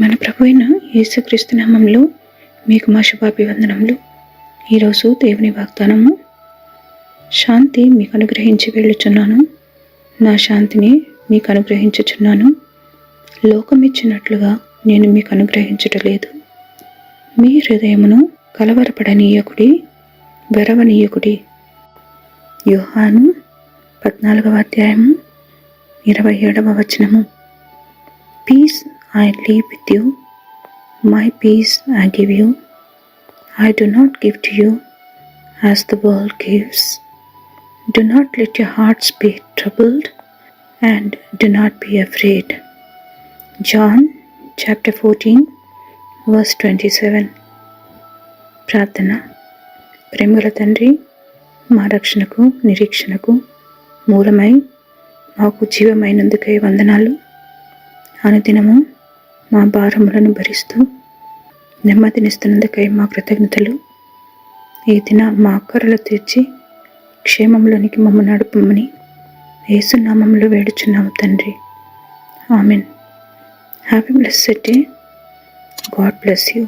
మన ప్రభు అయిన యేసుక్రీస్తు నామములో మీకు మా శుభాభివందనములు. ఈరోజు దేవుని వాగ్దానము, శాంతి మీకు అనుగ్రహించి వెళ్ళుచున్నాను, నా శాంతిని మీకు అనుగ్రహించుచున్నాను. లోకమిచ్చినట్లుగా నేను మీకు అనుగ్రహించుటలేదు. మీ హృదయమును కలవరపడనీయకుడి, వెరవనీయకుడి. యోహాను 14వ అధ్యాయము 27వ వచనము. Peace I leave with you, my peace I give you. I do not give to you as the world gives. Do not let your hearts be troubled and do not be afraid. John chapter 14 verse 27. ప్రార్థన. ప్రేమగల తండ్రి, మా రక్షణకు నిరీక్షణకు మూలమై మాకు జీవమైనందుకై వందనాలు. అనుదినము మా భారములను భరిస్తూ నెమ్మదినిస్తున్నందుకై మా కృతజ్ఞతలు. ఈ దిన మా అక్కరలు తీర్చి క్షేమంలోనికి మమ్మల్ని నడుపమని యేసు నామములో వేడుచున్నాము తండ్రి. Amen. Happy blessed day. God bless you.